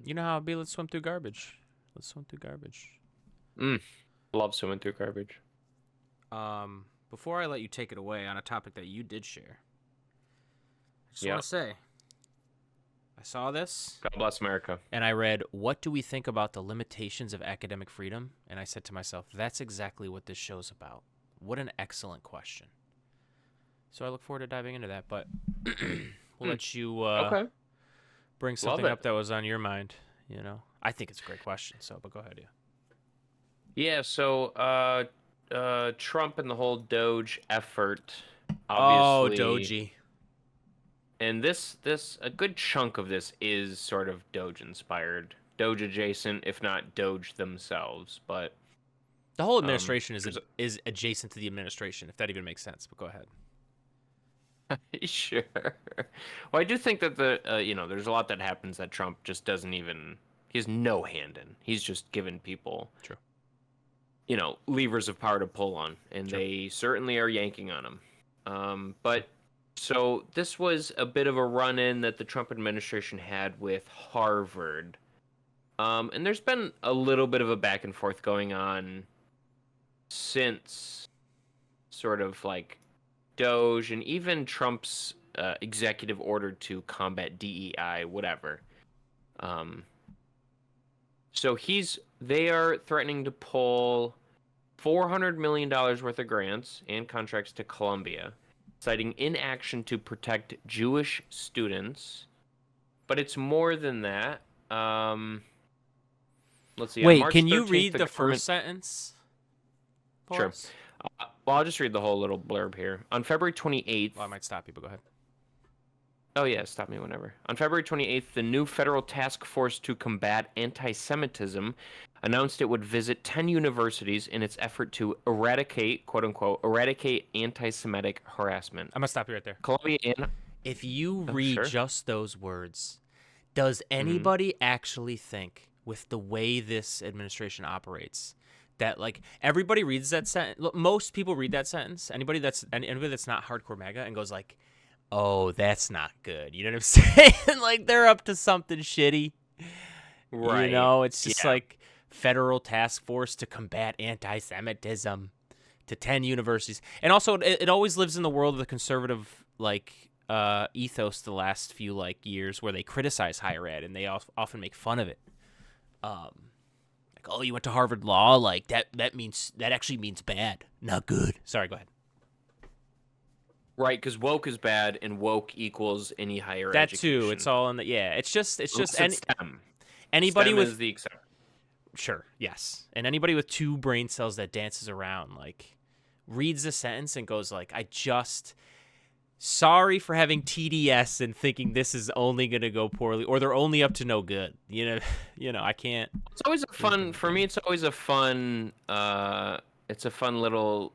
You know how it be? Let's swim through garbage. Let's swim through garbage. Love swimming through garbage. Before I let you take it away on a topic that you did share, I just Yeah. want to say, I saw this, God bless America. and I read, "What do we think about the limitations of academic freedom?" And I said to myself, that's exactly what this show's about. What an excellent question. So I look forward to diving into that, but we'll let you Okay. bring something up that was on your mind. You know, I think it's a great question. So, but go ahead, yeah. Yeah. So, Trump and the whole Doge effort, obviously. Oh, Doji. And a good chunk of this is sort of Doge inspired, Doge adjacent, if not Doge themselves. But the whole administration is adjacent to the administration, if that even makes sense. But go ahead. Sure. Well, I do think that there's a lot that happens that Trump just doesn't even. He has no hand in. He's just given people, True. Levers of power to pull on, and Sure. they certainly are yanking on him. But so this was a bit of a run-in that the Trump administration had with Harvard, and there's been a little bit of a back and forth going on since, sort of like Doge and even Trump's executive order to combat DEI, whatever. So they are threatening to pull $400 million worth of grants and contracts to Columbia, citing inaction to protect Jewish students. But it's more than that. Let's see. Wait, March can you 13th, read the government... first sentence? Sure. Well, I'll just read the whole little blurb here. On February 28th... Well, I might stop you, but go ahead. Oh, yeah, stop me whenever. On February 28th, the new federal task force to combat anti-Semitism announced it would visit 10 universities in its effort to eradicate, quote-unquote, eradicate anti-Semitic harassment. I'm going to stop you right there. Columbia and... If you read just those words, does anybody actually think, with the way this administration operates, that like everybody reads that sentence? Look, most people read that sentence. Anybody that's not hardcore MAGA and goes like, "Oh, that's not good." You know what I'm saying? Like they're up to something shitty. Right. You know, it's just like federal task force to combat anti-Semitism to 10 universities. And also it always lives in the world of the conservative ethos the last few years where they criticize higher ed and they often make fun of it. Like, oh, you went to Harvard Law, like that actually means bad, not good. Sorry, go ahead. Right, because woke is bad and woke equals any higher that education. Too. It's all in the it's just STEM. Anybody STEM with is the exception. Sure, yes. And anybody with two brain cells that dances around reads the sentence and goes sorry for having TDS and thinking this is only going to go poorly or they're only up to no good. You know, I can't. It's always a fun, for me, it's always a fun, it's a fun little,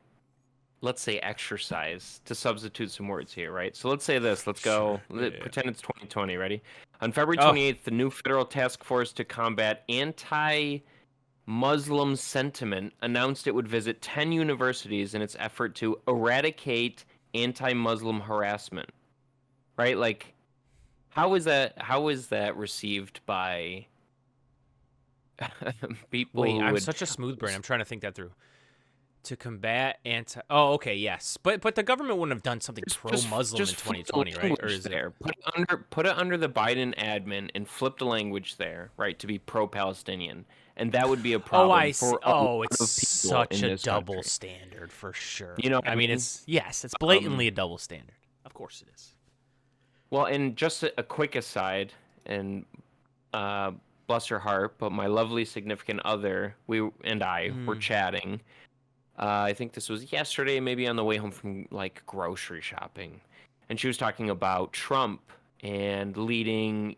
let's say, exercise to substitute some words here, right? So let's say this. Let's go. Sure. Pretend it's 2020. Ready? On February 28th, the new federal task force to combat anti-Muslim sentiment announced it would visit 10 universities in its effort to eradicate anti-Muslim harassment. Right? Like, how is that received by people? Wait, I'm such a smooth brain. I'm trying to think that through. To combat Oh, okay, yes, but the government wouldn't have done something pro-Muslim in 2020, right? Or is there? Put it under the Biden admin and flip the language there, right? To be pro-Palestinian, and that would be a problem. Oh, I see. It's such a double standard for sure. You know, I mean, it's blatantly a double standard. Of course it is. Well, and just a quick aside, and bless her heart, but my lovely significant other, we and I were chatting. I think this was yesterday, maybe on the way home from grocery shopping, and she was talking about Trump and leading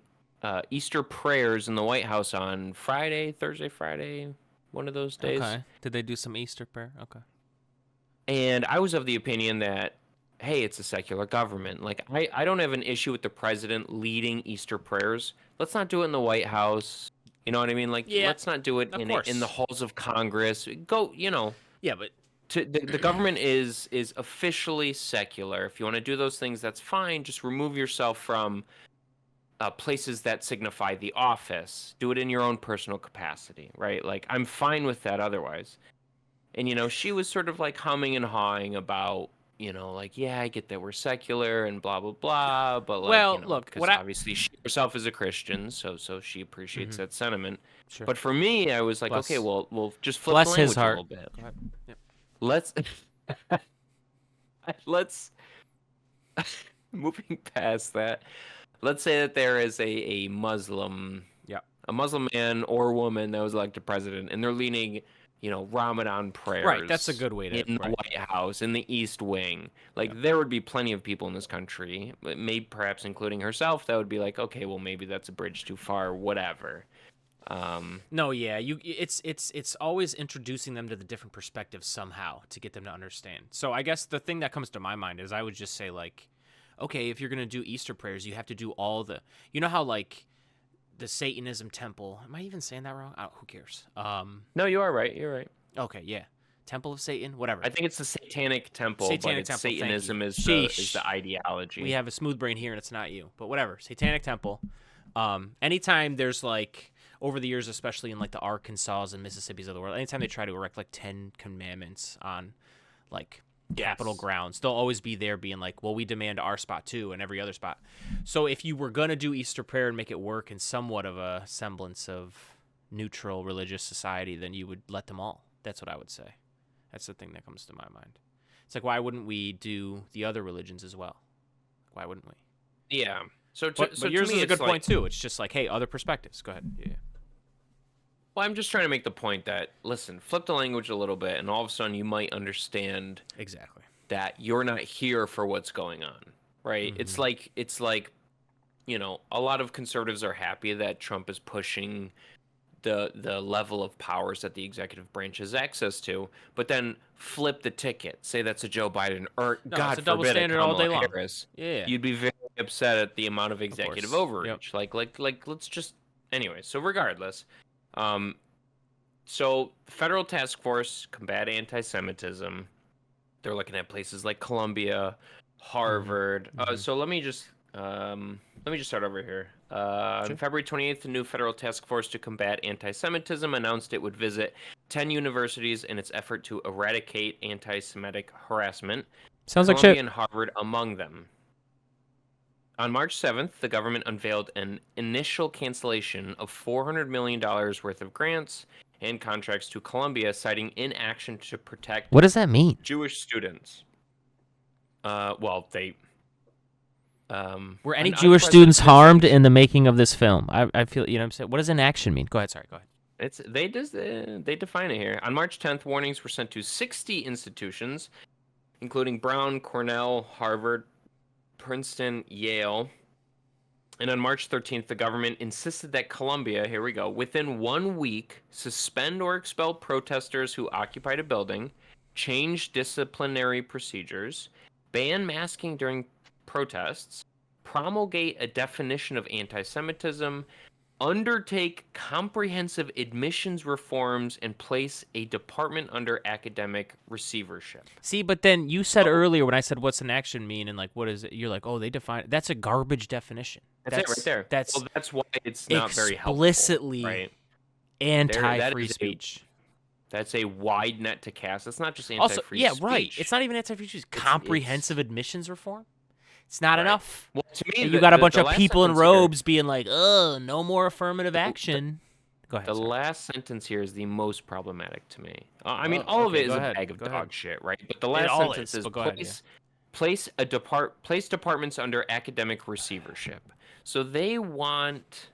Easter prayers in the White House on Thursday, Friday, one of those days. Okay. Did they do some Easter prayer? Okay. And I was of the opinion that, hey, it's a secular government. I don't have an issue with the president leading Easter prayers. Let's not do it in the White House. You know what I mean? Let's not do it in the halls of Congress. Go, Yeah, but the government is officially secular. If you want to do those things, that's fine. Just remove yourself from places that signify the office. Do it in your own personal capacity, right? Like, I'm fine with that otherwise. And, she was sort of like humming and hawing about, like, yeah, I get that we're secular and blah, blah, blah. But, like, Well, look, because obviously she herself is a Christian, so she appreciates that sentiment. Sure. But for me, I was like, Bless. okay, well, we'll just flip Bless the his language a heart. little bit. Go ahead. Yep. Let's moving past that. Let's say that there is a Muslim, a Muslim man or woman that was elected president, and they're leading, Ramadan prayers. Right, that's a good way to in the White House, in the East Wing. Like, there would be plenty of people in this country, maybe perhaps including herself, that would be like, okay, well, maybe that's a bridge too far, whatever. No, yeah, it's always introducing them to the different perspectives somehow to get them to understand. So I guess the thing that comes to my mind is I would just say, like, okay, if you're gonna do Easter prayers, you have to do all the, how like the Satanism temple. Am I even saying that wrong? Who cares? No, you are right. You're right. Okay, yeah, Temple of Satan, whatever. I think it's the Satanic Temple, but Satanism is the ideology. We have a smooth brain here, and it's not you, but whatever. Satanic Temple. Anytime there's like, over the years, especially in like the Arkansas and Mississippis of the world, anytime they try to erect like 10 commandments on like Capitol grounds, they'll always be there being like, well, we demand our spot too and every other spot. So if you were going to do Easter prayer and make it work in somewhat of a semblance of neutral religious society, then you would let them all. That's what I would say. That's the thing that comes to my mind. It's like, why wouldn't we do the other religions as well? Why wouldn't we? Yeah. So yours to me, is a good point too. It's just like, hey, other perspectives. Go ahead. Yeah. Well, I'm just trying to make the point that, listen, flip the language a little bit, and all of a sudden you might understand exactly that you're not here for what's going on, right? Mm-hmm. It's like, a lot of conservatives are happy that Trump is pushing the level of powers that the executive branch has access to, but then flip the ticket, say that's a Joe Biden or God forbid a Kamala Harris. Yeah, you'd be very upset at the amount of executive overreach. Yep. Like let's just anyway. So regardless. So the Federal Task Force Combat Anti-Semitism, they're looking at places like Columbia, Harvard. So let me just start over here. On February 28th, the new Federal Task Force to Combat Anti-Semitism announced it would visit 10 universities in its effort to eradicate anti-Semitic harassment. Sounds Columbia like shit. And Harvard among them. On March 7th, the government unveiled an initial cancellation of $400 million worth of grants and contracts to Columbia, citing inaction to protect What does that mean? Jewish students. Were any Jewish students harmed in the making of this film? I feel, what I'm saying? What does inaction mean? Go ahead, sorry, go ahead. They define it here. On March 10th, warnings were sent to 60 institutions, including Brown, Cornell, Harvard, Princeton, Yale. And on March 13th, the government insisted that Columbia, here we go, within 1 week, suspend or expel protesters who occupied a building, change disciplinary procedures, ban masking during protests, promulgate a definition of anti-Semitism, undertake comprehensive admissions reforms, and place a department under academic receivership. See, but then you said earlier when I said what's an action mean and like what is it? You're like, oh, they define that's a garbage definition. That's it right there. That's why it's not very helpful. Explicitly right? Anti-free speech. That's a wide net to cast. It's not just anti-free speech. Yeah, right. It's not even anti-free speech. Comprehensive admissions reform. It's not enough. Well, to me, you got a bunch of people in robes being like, "Oh, no more affirmative action." Go ahead. The last sentence here is the most problematic to me. I mean, all of it is a bag of dog shit, right? But the last sentence is place departments under academic receivership. So they want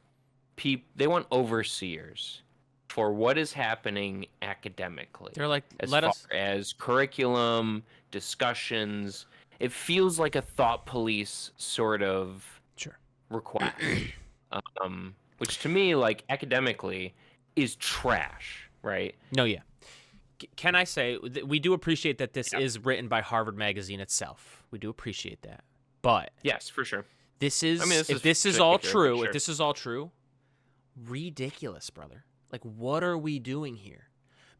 overseers for what is happening academically. They're like, as far as curriculum, discussions. It feels like a thought police sort of request, which to me, like academically, is trash, right? No, yeah. Can I say we do appreciate that this is written by Harvard Magazine itself? We do appreciate that, but yes, for sure. This is if this is all true, if this is all true, ridiculous, brother. Like, what are we doing here?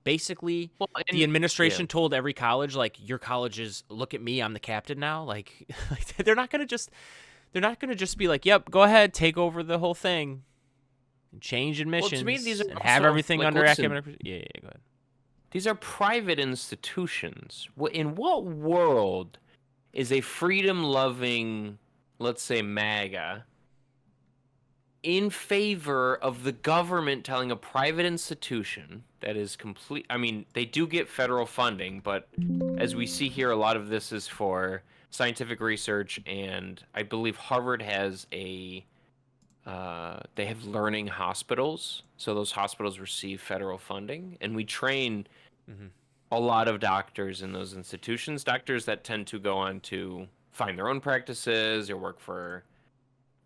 Basically, the administration told every college, like, your college is, look at me, I'm the captain now. Like they're not going to just, They're not going to just be like, "Yep, go ahead, take over the whole thing, and change admissions, to me, these are and have also, everything like, under listen, academic." Yeah, go ahead. These are private institutions. In what world is a freedom-loving, let's say MAGA, in favor of the government telling a private institution that is complete? I mean, they do get federal funding, but as we see here, a lot of this is for scientific research, and I believe Harvard has they have learning hospitals, so those hospitals receive federal funding, and we train a lot of doctors in those institutions, doctors that tend to go on to find their own practices or work for,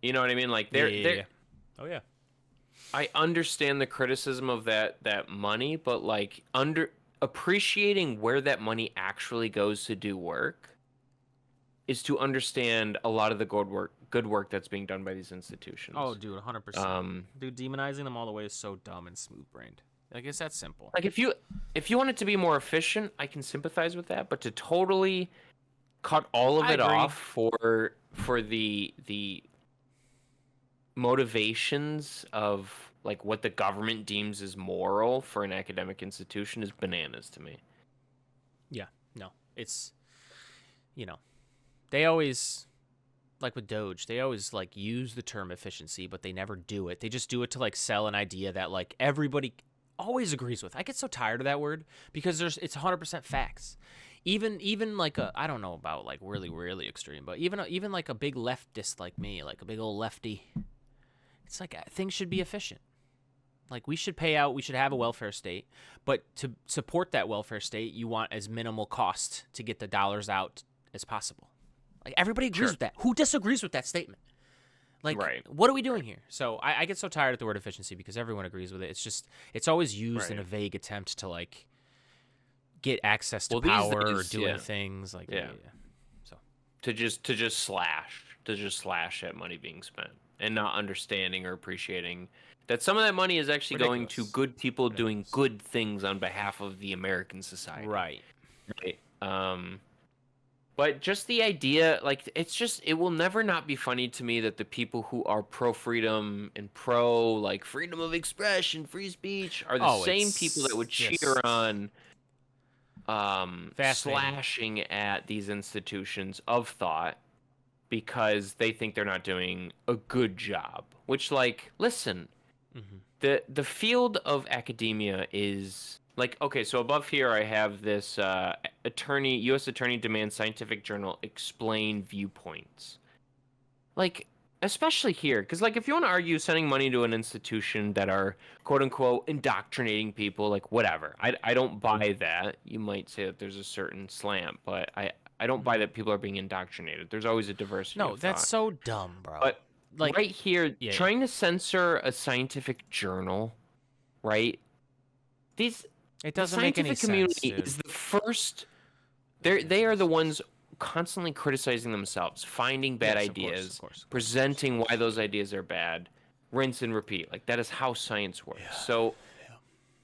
you know what I mean? Like they're Oh yeah. I understand the criticism of that money, but like appreciating where that money actually goes to do work is to understand a lot of the good work that's being done by these institutions. Oh, dude, 100%. Dude, demonizing them all the way is so dumb and smooth-brained. I guess that's simple. Like if you want it to be more efficient, I can sympathize with that, but to totally cut all of it off for the motivations of like what the government deems as moral for an academic institution is bananas to me. Yeah, no, it's, they always, like with Doge, they always like use the term efficiency, but they never do it. They just do it to like sell an idea that like everybody always agrees with. I get so tired of that word because it's 100% facts. Even like I don't know about like really extreme, but even like a big leftist like me, like a big old lefty, it's like things should be efficient. Like we should pay out, we should have a welfare state, but to support that welfare state, you want as minimal cost to get the dollars out as possible. Like everybody agrees with that. Who disagrees with that statement? Like, what are we doing here? So I get so tired of the word efficiency because everyone agrees with it. It's just, it's always used in a vague attempt to like get access to power or doing things like So to just slash at money being spent and not understanding or appreciating that some of that money is actually going to good people doing good things on behalf of the American society. Right. But just the idea, like, it will never not be funny to me that the people who are pro-freedom and like, freedom of expression, free speech, are the same people that would cheer on slashing at these institutions of thought because they think they're not doing a good job. Which, like, listen, the field of academia is... Like, okay, so above here I have this U.S. Attorney demands scientific journal explain viewpoints. Like, especially here, because, like, if you want to argue sending money to an institution that are, quote-unquote, indoctrinating people, like, whatever. I don't buy that. You might say that there's a certain slant, but I don't buy that people are being indoctrinated. There's always a diversity of that's thought. so dumb, bro. But, like, right here, trying to censor a scientific journal, right? It doesn't make any sense. The scientific community is the first. They are the ones constantly criticizing themselves, finding bad ideas, of course. Presenting why those ideas are bad, rinse and repeat. Like that is how science works. Yeah. So,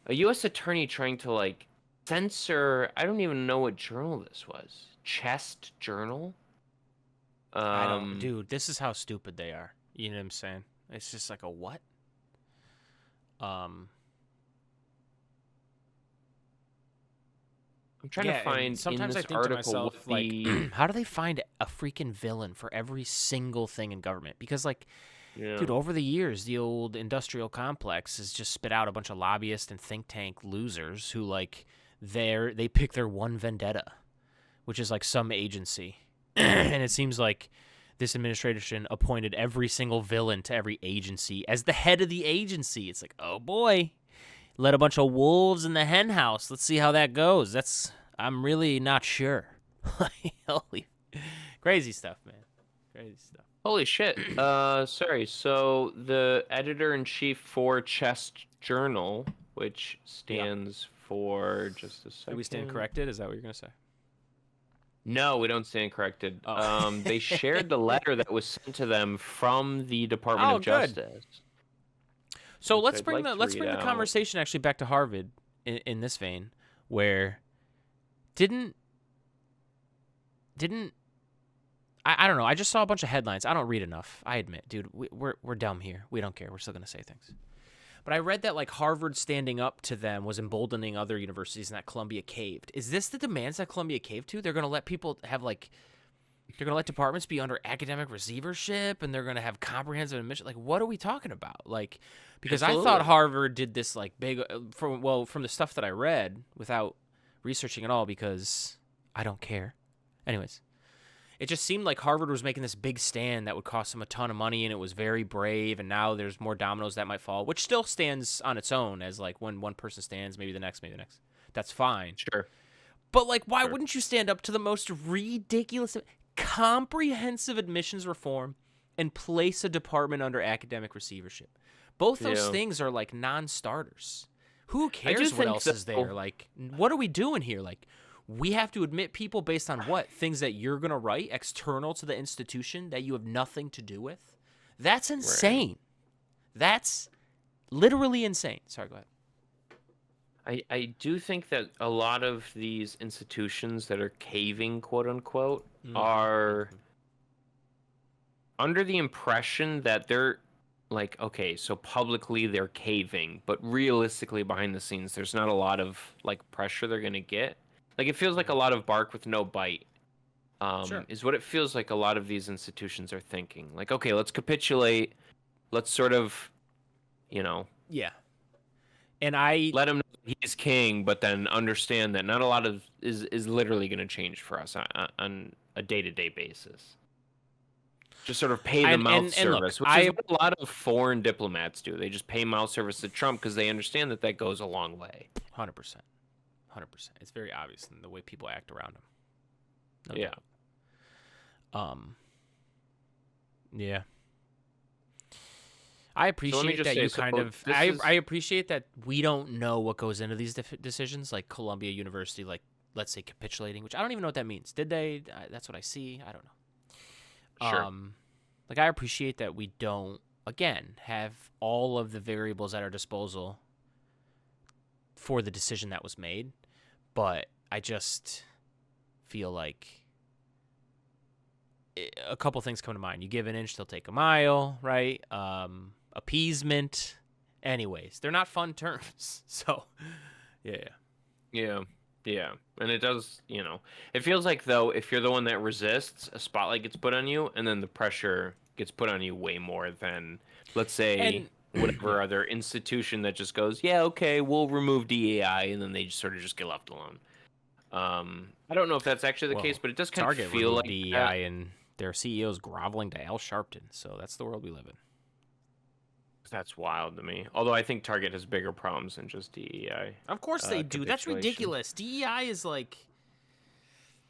a U.S. attorney trying to like censor. I don't even know what journal this was. Chest Journal. I don't, dude. This is how stupid they are. You know what I'm saying? It's just like a what? I'm trying to find sometimes in this I think article to myself, like, how do they find a freaking villain for every single thing in government? Because, like, dude, over the years, the old industrial complex has just spit out a bunch of lobbyists and think tank losers who, like, they pick their one vendetta, which is, like, some agency. And it seems like this administration appointed every single villain to every agency as the head of the agency. It's like, oh, boy. Let a bunch of wolves in the hen house. Let's see how that goes. I'm really not sure. Holy, crazy stuff, man. Crazy stuff. Holy shit. Sorry. So the editor-in-chief for Chest Journal, which stands for just a second. Do we stand corrected? Is that what you're gonna say? No, we don't stand corrected. Oh. They shared the letter that was sent to them from the Department of Justice. So let's bring the conversation actually back to Harvard in this vein, where didn't I don't know. I just saw a bunch of headlines. I don't read enough. I admit, dude, we're dumb here. We don't care. We're still gonna say things. But I read that like Harvard standing up to them was emboldening other universities, and that Columbia caved. Is this the demands that Columbia caved to? They're gonna let people have like, they're gonna let departments be under academic receivership, and they're gonna have comprehensive admission. Like, what are we talking about? Like, because I thought Harvard did this like big from the stuff that I read without researching at all, because I don't care. Anyways. It just seemed like Harvard was making this big stand that would cost them a ton of money, and it was very brave, and now there's more dominoes that might fall, which still stands on its own as, like, when one person stands, maybe the next, maybe the next. That's fine. Sure. But, like, why wouldn't you stand up to the most ridiculous, comprehensive admissions reform and place a department under academic receivership? Both those things are, like, non-starters. Who cares what else is there? Like, what are we doing here? Like, we have to admit people based on what? Things that you're going to write external to the institution that you have nothing to do with? That's insane. Right. That's literally insane. Sorry, go ahead. I do think that a lot of these institutions that are caving, quote unquote, are under the impression that they're like, okay, so publicly they're caving, but realistically behind the scenes, there's not a lot of like pressure they're going to get. Like, it feels like a lot of bark with no bite, is what it feels like a lot of these institutions are thinking. Like, okay, let's capitulate. Let's sort of, Yeah. And I let him know he's king, but then understand that not a lot of is literally going to change for us on a day-to-day basis. Just sort of pay the mouth service, which is what a lot of foreign diplomats do. They just pay mouth service to Trump because they understand that goes a long way. 100%. 100%. It's very obvious in the way people act around him. No yeah. Doubt. Yeah. I appreciate that you kind of. I appreciate that we don't know what goes into these decisions, like Columbia University, like let's say capitulating, which I don't even know what that means. Did they? That's what I see. I don't know. Sure. Like I appreciate that we don't again have all of the variables at our disposal for the decision that was made. But I just feel like a couple things come to mind. You give an inch, they'll take a mile, right? Appeasement. Anyways, they're not fun terms. So, yeah. And it does, it feels like, though, if you're the one that resists, a spotlight gets put on you, and then the pressure gets put on you way more than, let's say, whatever other institution that just goes, yeah, okay, we'll remove DEI, and then they just sort of just get left alone. I don't know if that's actually the case, but it does kind of feel like DEI that. And their CEO's groveling to Al Sharpton, so that's the world we live in. That's wild to me. Although I think Target has bigger problems than just DEI. Of course they do. That's ridiculous. DEI is like...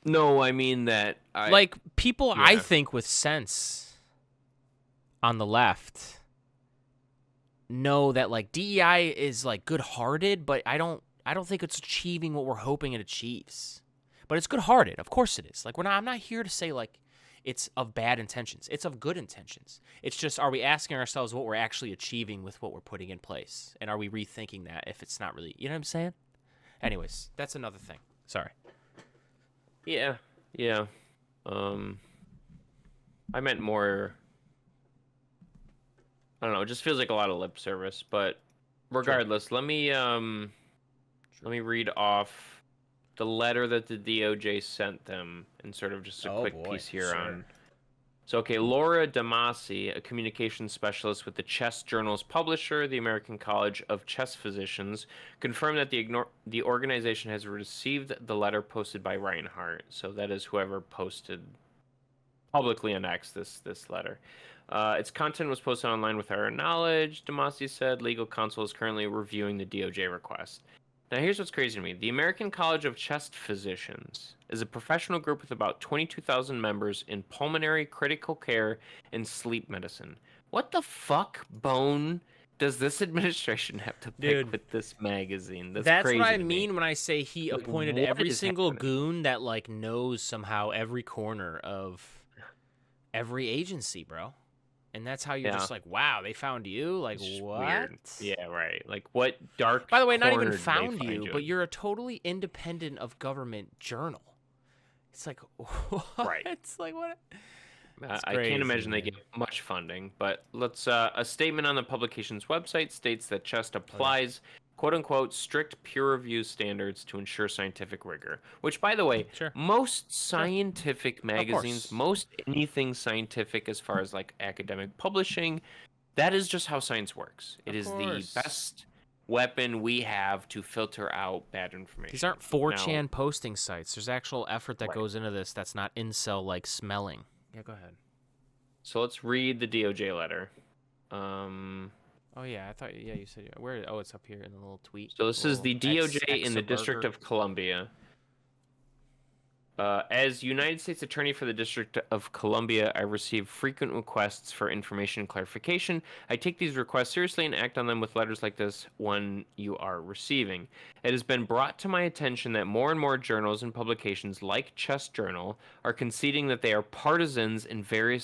No, I mean that... Like, people, I think, with sense on the left know that, like, DEI is, like, good-hearted, but I don't think it's achieving what we're hoping it achieves. But it's good-hearted. Of course it is. Like, I'm not here to say, like, it's of bad intentions. It's of good intentions. It's just, are we asking ourselves what we're actually achieving with what we're putting in place? And are we rethinking that if it's not really, you know what I'm saying? Anyways, that's another thing. Sorry. Yeah. I meant more, I don't know, it just feels like a lot of lip service, but regardless, let me read off the letter that the DOJ sent them and sort of just a quick piece here on. So, okay, Laura Damasi, a communications specialist with the Chest Journal's publisher, the American College of Chest Physicians, confirmed that the organization has received the letter posted by Reinhardt. So that is whoever posted publicly on X this letter. Its content was posted online with our knowledge, Damasi said. Legal counsel is currently reviewing the DOJ request. Now, here's what's crazy to me. The American College of Chest Physicians is a professional group with about 22,000 members in pulmonary, critical care, and sleep medicine. What the fuck bone does this administration have to pick with this magazine? That's crazy what I mean when I say he appointed every single goon that, like, knows somehow every corner of every agency, bro. And that's how you're just like, wow, they found you? Like, it's what? Weird. Yeah, right. Like, what dark By the way, not even found you, but you're a totally independent of government journal. It's like, what? Right. It's like, what? I can't imagine they get much funding, but let's. A statement on the publication's website states that CHEST applies, quote unquote, strict peer review standards to ensure scientific rigor. Which, by the way, most scientific magazines, most anything scientific as far as like academic publishing, that is just how science works. It is the best weapon we have to filter out bad information. These aren't 4chan posting sites. There's actual effort that goes into this that's not incel-like smelling. Yeah, go ahead. So let's read the DOJ letter. Oh, yeah, I thought, you said, where? Oh, it's up here in the little tweet. So this is the DOJ in the District of Columbia. As United States Attorney for the District of Columbia, I receive frequent requests for information and clarification. I take these requests seriously and act on them with letters like this one you are receiving. It has been brought to my attention that more and more journals and publications like Chess Journal are conceding that they are partisans in various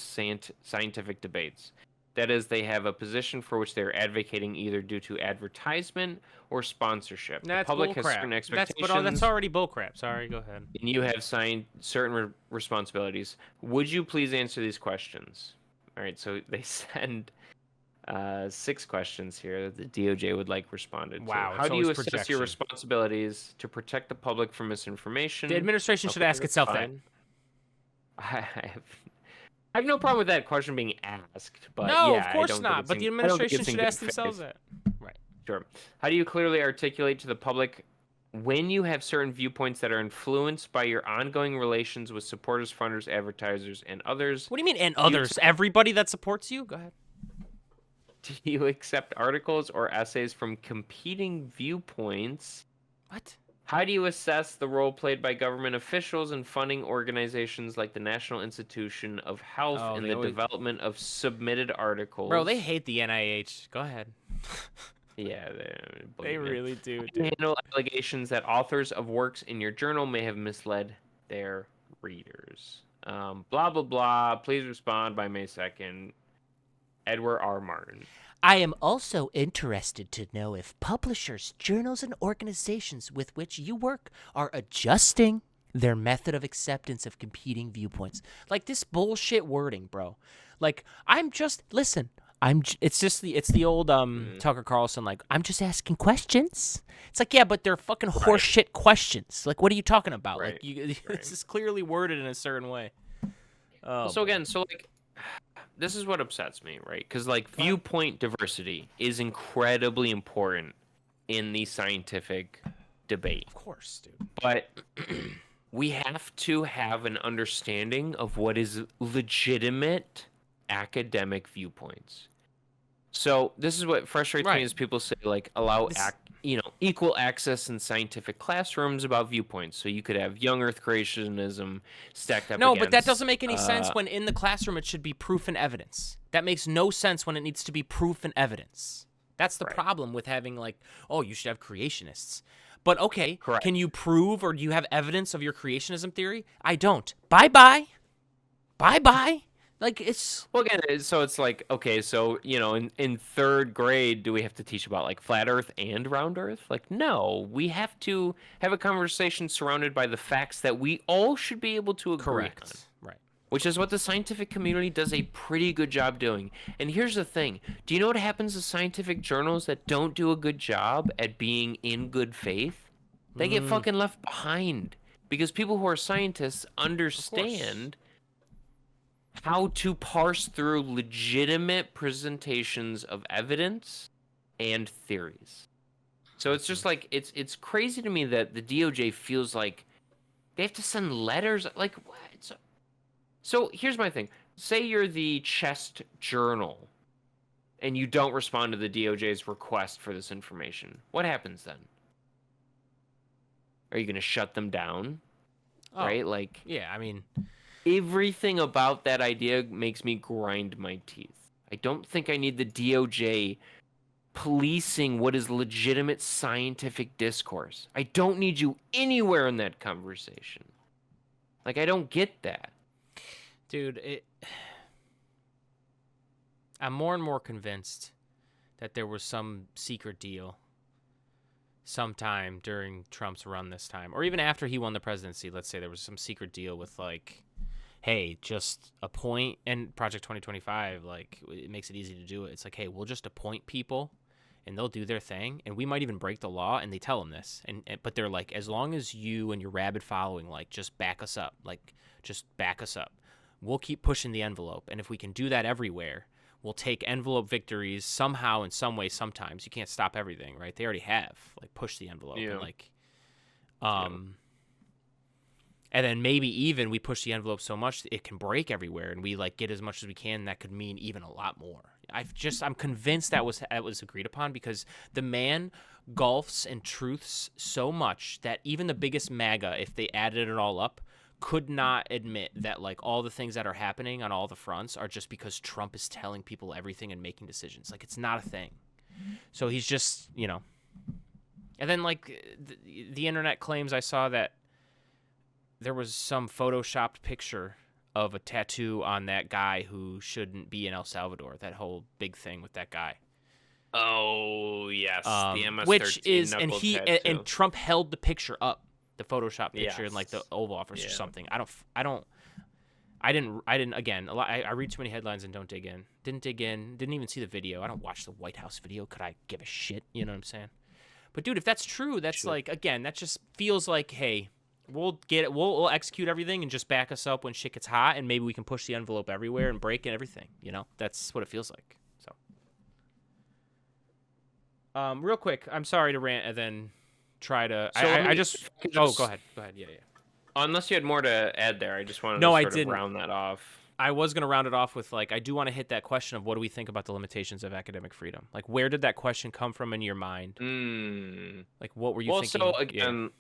scientific debates. That is, they have a position for which they are advocating either due to advertisement or sponsorship. That's the public bullcrap. has certain expectations. That's already bullcrap. Sorry, go ahead. And you have signed certain responsibilities. Would you please answer these questions? All right, so they send 6 questions here that the DOJ would like responded to. Wow. How do you assess your responsibilities to protect the public from misinformation? The administration should ask itself that. I have no problem with that question being asked, but no, yeah, of course not. But the administration should ask themselves that. Right. Sure. How do you clearly articulate to the public when you have certain viewpoints that are influenced by your ongoing relations with supporters, funders, advertisers, and others? What do you mean, and others? Everybody that supports you? Go ahead. Do you accept articles or essays from competing viewpoints? What? How do you assess the role played by government officials and funding organizations like the National Institution of Health in the development of submitted articles? Bro, they hate the NIH. Go ahead. Yeah, they really do. Dude. Handle allegations that authors of works in your journal may have misled their readers. Blah, blah, blah. Please respond by May 2nd. Edward R. Martin. I am also interested to know if publishers, journals, and organizations with which you work are adjusting their method of acceptance of competing viewpoints. Like this bullshit wording, bro. Like it's the old Tucker Carlson, like, I'm just asking questions. It's like, yeah, but they're fucking horseshit questions. Like, what are you talking about? Right. Like, this is clearly worded in a certain way. This is what upsets me, right? Because, like, viewpoint diversity is incredibly important in the scientific debate. Of course, dude. But we have to have an understanding of what is legitimate academic viewpoints. So this is what frustrates me is people say, like, allow equal access in scientific classrooms about viewpoints. So you could have young Earth creationism stacked up against, but that doesn't make any sense when in the classroom it should be proof and evidence. That makes no sense when it needs to be proof and evidence. That's the problem with having, like, oh, you should have creationists. But, okay, can you prove or do you have evidence of your creationism theory? I don't. Bye-bye. Bye-bye. Like, it's... Well, again, so it's like, okay, so, you know, in 3rd grade, do we have to teach about, like, flat Earth and round Earth? Like, no. We have to have a conversation surrounded by the facts that we all should be able to agree on. Right. Which is what the scientific community does a pretty good job doing. And here's the thing. Do you know what happens to scientific journals that don't do a good job at being in good faith? They get fucking left behind. Because people who are scientists understand how to parse through legitimate presentations of evidence and theories. So it's just like, it's crazy to me that the DOJ feels like they have to send letters. Like, what? So here's my thing. Say you're the Chest Journal and you don't respond to the DOJ's request for this information. What happens then? Are you going to shut them down? Right? Like, yeah, I mean... Everything about that idea makes me grind my teeth. I don't think I need the DOJ policing what is legitimate scientific discourse. I don't need you anywhere in that conversation. Like, I don't get that. Dude, I'm more and more convinced that there was some secret deal sometime during Trump's run this time, or even after he won the presidency. Let's say there was some secret deal with, like, hey, just appoint, and Project 2025, like, it makes it easy to do it. It's like, hey, we'll just appoint people and they'll do their thing, and we might even break the law, and they tell them this, but they're like, as long as you and your rabid following, like, just back us up, we'll keep pushing the envelope, and if we can do that everywhere, we'll take envelope victories somehow, in some way, sometimes. You can't stop everything, right? They already have, like, pushed the envelope, and like, and then maybe even we push the envelope so much it can break everywhere, and we like get as much as we can. And that could mean even a lot more. I'm convinced that was agreed upon, because the man golfs and truths so much that even the biggest MAGA, if they added it all up, could not admit that like all the things that are happening on all the fronts are just because Trump is telling people everything and making decisions. Like, it's not a thing. So he's just, and then like the internet claims, I saw that there was some photoshopped picture of a tattoo on that guy who shouldn't be in El Salvador. That whole big thing with that guy. Oh yes, the MS-13 which is, and tattoo. and Trump held the picture up, the Photoshop picture in like the Oval Office or something. I didn't. Again, I read too many headlines and don't dig in. Didn't dig in. Didn't even see the video. I don't watch the White House video. Could I give a shit? You know what I'm saying? But dude, if that's true, that's like, again, that just feels like, hey, we'll get it. We'll execute everything and just back us up when shit gets hot, and maybe we can push the envelope everywhere and break everything. That's what it feels like. So, real quick, I'm sorry to rant and then try to. Go ahead. Yeah. Unless you had more to add there, I just wanted to round that off. I was going to round it off with, like, I do want to hit that question of what do we think about the limitations of academic freedom? Like, where did that question come from in your mind? Like, what were you thinking? Well, so, again,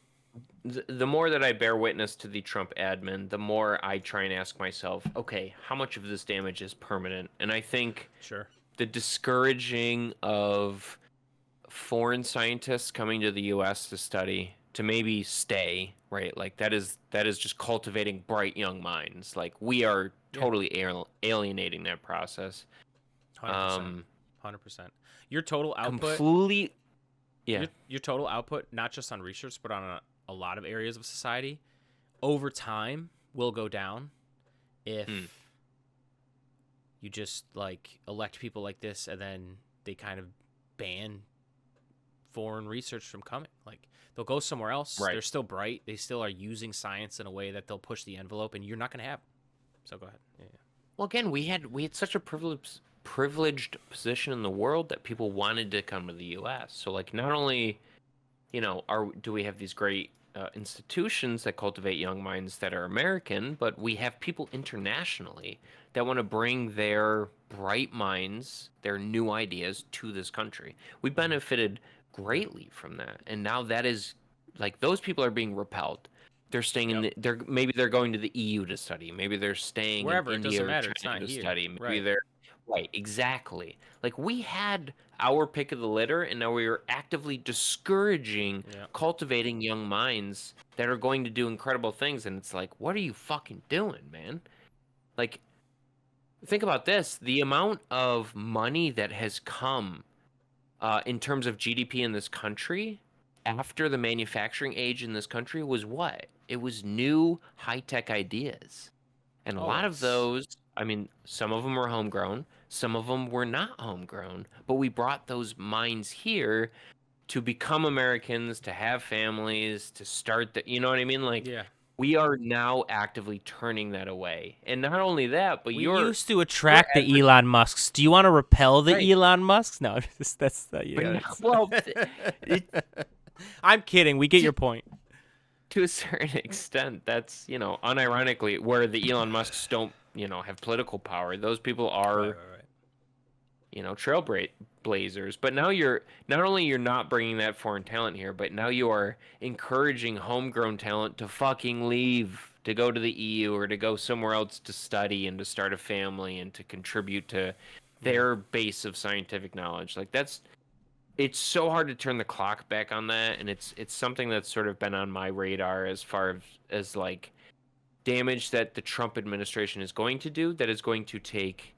the more that I bear witness to the Trump admin, the more I try and ask myself, okay, how much of this damage is permanent? And I think the discouraging of foreign scientists coming to the U.S. to study, to maybe stay, right? Like, that is just cultivating bright young minds. Like, we are totally alienating that process. 100%. Your total output, your total output, not just on research, but on a lot of areas of society, over time will go down if you just like elect people like this, and then they kind of ban foreign research from coming. Like, they'll go somewhere else. Right. They're still bright. They still are using science in a way that they'll push the envelope, and you're not going to have them. So go ahead. Yeah. Well, again, we had such a privileged position in the world that people wanted to come to the U.S. So, like, not only, do we have these great institutions that cultivate young minds that are American, but we have people internationally that want to bring their bright minds, their new ideas to this country. We benefited greatly from that, and now that is, like, those people are being repelled. They're staying maybe they're going to the EU to study. Maybe they're staying wherever, in India or China to study. Maybe they're right, exactly. Like, we had our pick of the litter, and now we are actively discouraging cultivating young minds that are going to do incredible things. And it's like, what are you fucking doing, man? Like, think about this: the amount of money that has come in terms of GDP in this country after the manufacturing age in this country was what? It was new high-tech ideas. And a lot of those, I mean, some of them were homegrown, some of them were not homegrown, but we brought those minds here to become Americans, to have families, to start you know what I mean? Like, we are now actively turning that away. And not only that, but we used to attract the Elon Musks. Do you want to repel the Elon Musks? No, that's well, I'm kidding. We get your point. To a certain extent, that's, unironically, where the Elon Musks don't, have political power. Those people are, trailblazers. But now not only you're not bringing that foreign talent here, but now you are encouraging homegrown talent to fucking leave, to go to the EU or to go somewhere else to study and to start a family and to contribute to their base of scientific knowledge. Like, it's so hard to turn the clock back on that, and it's something that's sort of been on my radar as far as like damage that the Trump administration is going to do, that is going to take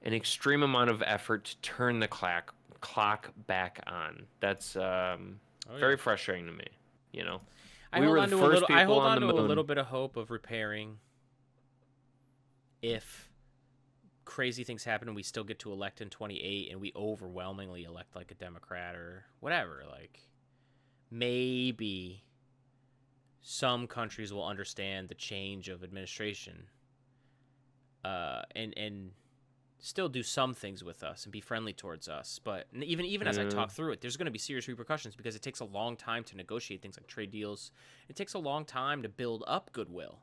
an extreme amount of effort to turn the clock back on. That's very frustrating to me. I hold on to a little bit of hope of repairing if crazy things happen and we still get to elect in 28 and we overwhelmingly elect like a Democrat or whatever, like maybe some countries will understand the change of administration and still do some things with us and be friendly towards us. But even as I talk through it, there's going to be serious repercussions because it takes a long time to negotiate things like trade deals. It takes a long time to build up goodwill.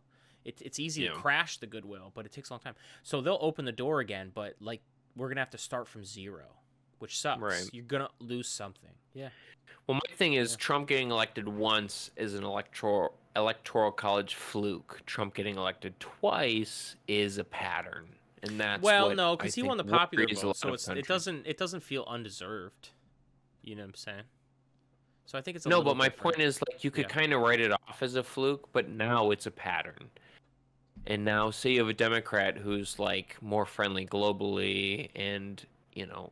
It's easy to crash the goodwill, but it takes a long time. So they'll open the door again, but like we're going to have to start from zero, which sucks. Right. You're going to lose something. Yeah. Well, my thing is Trump getting elected once is an electoral college fluke. Trump getting elected twice is a pattern. And that's no, because he won the popular worries vote, so it countries. doesn't feel undeserved. You know what I'm saying? So I think it's No, little but my different. point is like you could kind of write it off as a fluke, but now it's a pattern. And now, say you have a Democrat who's like more friendly globally and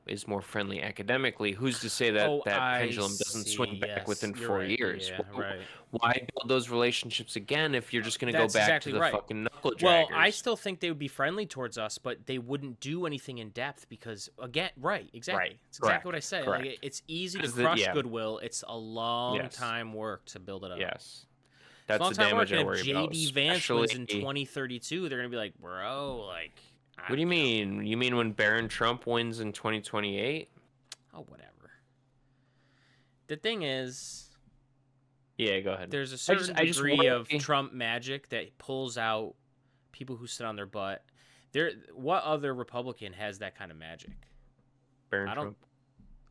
is more friendly academically. Who's to say that pendulum doesn't swing back within 4 years? Yeah, right. Why build those relationships again if you're just going to go back to the fucking knuckle draggers? Well, I still think they would be friendly towards us, but they wouldn't do anything in depth because, again, exactly. Right. It's exactly what I said. Like, it's easy to crush goodwill. It's a long time work to build it up. Yes. That's the damage I worry about. If JD Vance wins in 2032, they're going to be like, bro, like... What do you mean? You mean when Barron Trump wins in 2028? Oh, whatever. The thing is... Yeah, go ahead. There's a certain degree of Trump magic that pulls out people who sit on their butt. What other Republican has that kind of magic? Barron Trump.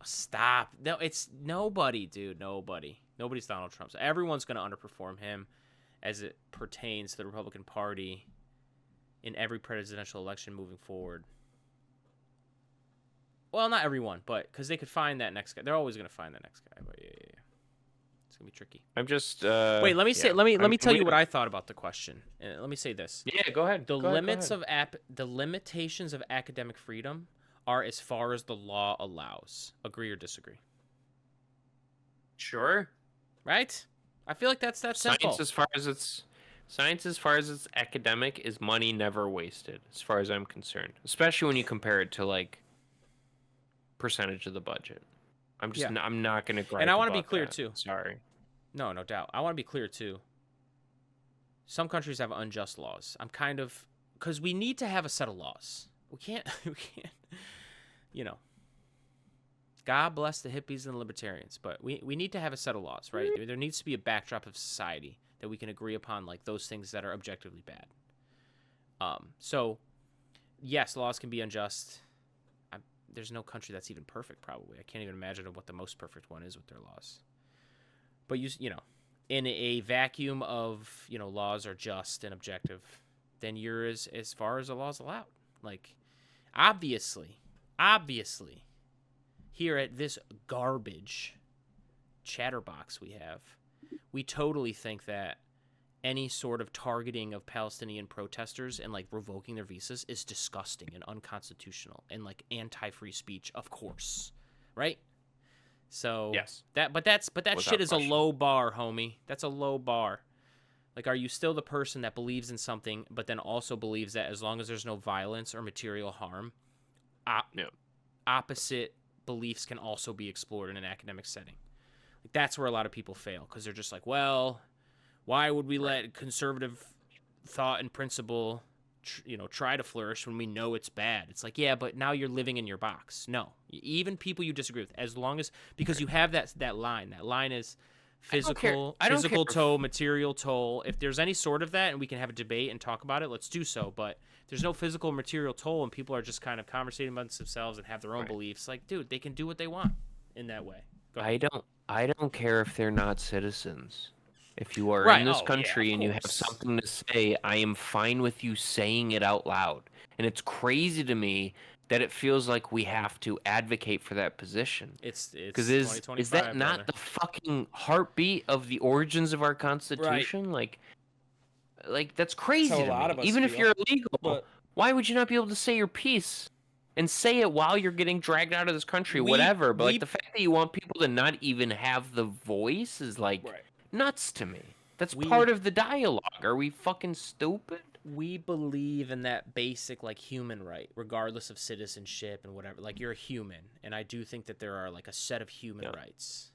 Stop. No, it's nobody, dude. Nobody. Nobody's Donald Trump. So everyone's going to underperform him as it pertains to the Republican Party in every presidential election moving forward. Well, not everyone, but because they could find that next guy. They're always going to find that next guy. But yeah. It's going to be tricky. I'm just... Wait, let me say. Let me tell you what I thought about the question. Let me say this. Yeah, go ahead. The limitations of academic freedom are as far as the law allows. Agree or disagree? Sure. Right? I feel like that's simple. Science, as far as it's academic, is money never wasted, as far as I'm concerned. Especially when you compare it to like percentage of the budget. I'm not going to gripe. And I want to be about clear that. too. Sorry. No doubt. I want to be clear too. Some countries have unjust laws. Because we need to have a set of laws. We can't. God bless the hippies and the libertarians, but we need to have a set of laws, right? There needs to be a backdrop of society that we can agree upon, like those things that are objectively bad. So, yes, laws can be unjust. There's no country that's even perfect, probably. I can't even imagine what the most perfect one is with their laws. But, in a vacuum of, laws are just and objective, then you're as far as the law's allowed. Like, obviously, here at this garbage chatterbox we totally think that any sort of targeting of Palestinian protesters and like revoking their visas is disgusting and unconstitutional and like anti-free speech, of course, right? So yes, that shit is a low bar, homie. That's a low bar. Like, are you still the person that believes in something, but then also believes that as long as there's no violence or material harm, opposite beliefs can also be explored in an academic setting? Like, that's where a lot of people fail, because they're just like, well, why would we let conservative thought and principle, try to flourish when we know it's bad? It's like, yeah, but now you're living in your box. No, even people you disagree with, as long as, because you have that line. That line is physical toll, material toll. If there's any sort of that, and we can have a debate and talk about it, let's do so. But there's no physical material toll, and people are just kind of conversating amongst themselves and have their own beliefs. Like, dude, they can do what they want in that way. Go ahead. I don't care if they're not citizens. If you are in this country and you have something to say, I am fine with you saying it out loud. And it's crazy to me that it feels like we have to advocate for that position. It's because is that not the fucking heartbeat of the origins of our Constitution? Right. Like that's crazy to me. Even if you're illegal, why would you not be able to say your piece? And say it while you're getting dragged out of this country, whatever. But the fact that you want people to not even have the voice is nuts to me. That's part of the dialogue. Are we fucking stupid? we believe in that basic like human right, regardless of citizenship and whatever. Like you're a human, and I do think that there are like a set of human rights.